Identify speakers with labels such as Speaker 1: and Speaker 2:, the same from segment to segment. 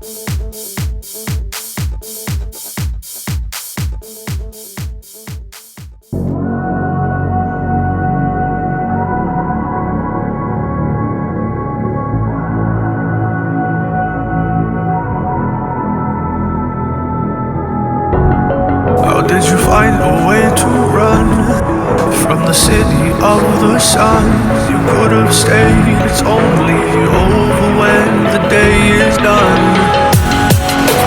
Speaker 1: How did you find a way to run from the city of the sun? You could have stayed, it's only over when the day is done.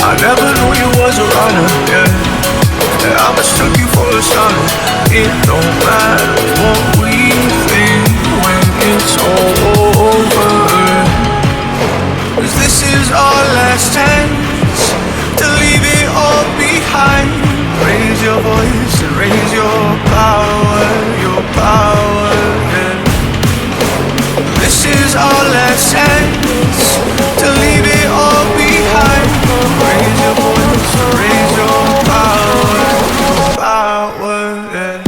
Speaker 1: I never knew you was a runner, yeah. I mistook you for a son. It don't matter what we think when it's all over, 'cause this is our last chance to leave it all behind. Raise your voice and raise your power, yeah. This is our last chance to leave it all behind. Raise your voice and raise your power, yeah.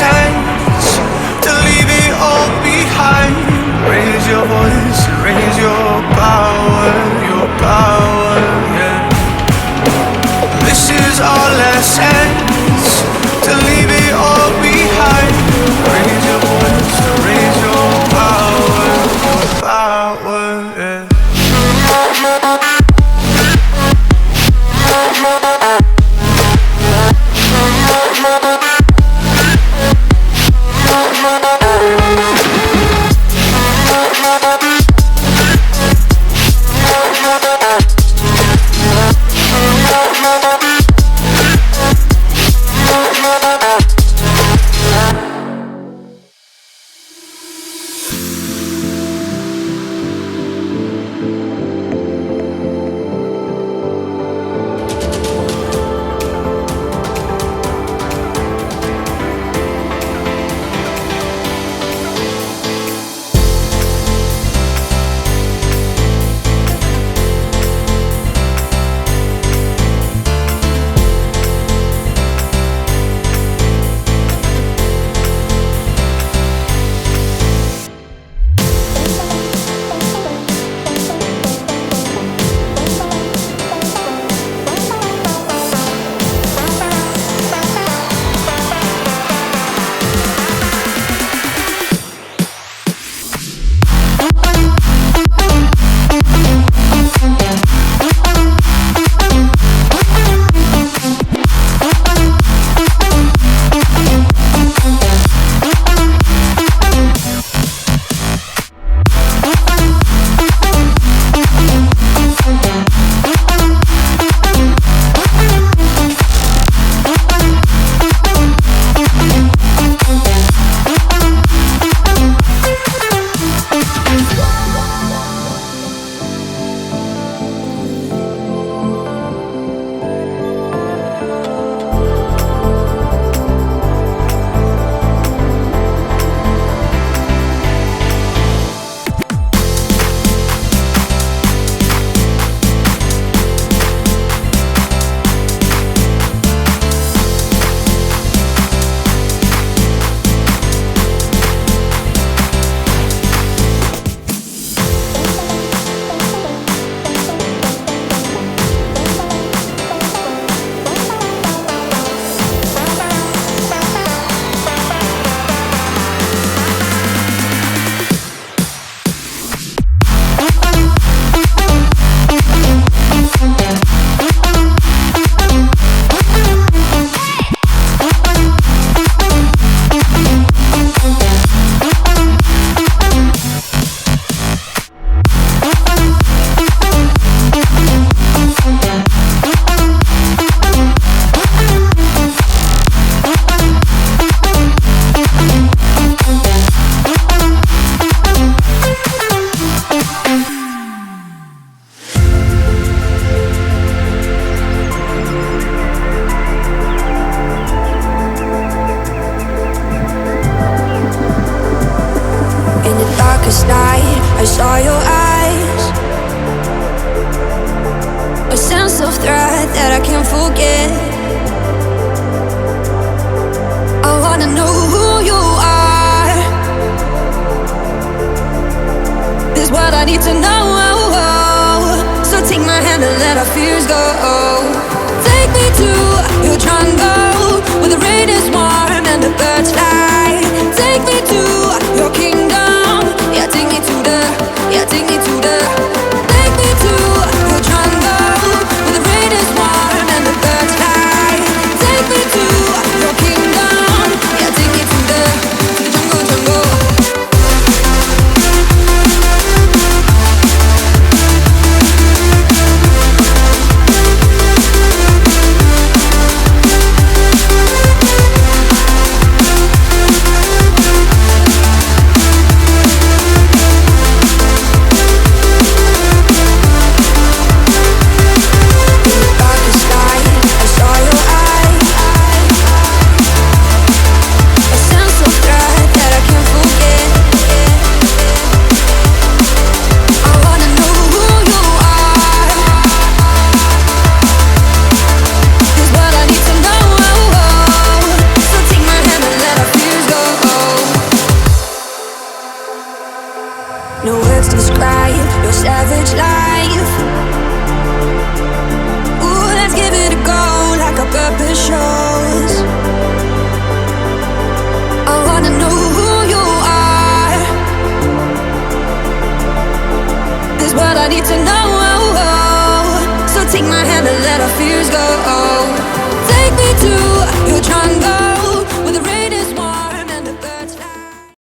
Speaker 1: Chance to leave it all behind. Raise your voice and raise your power, yeah. This is our last chance to leave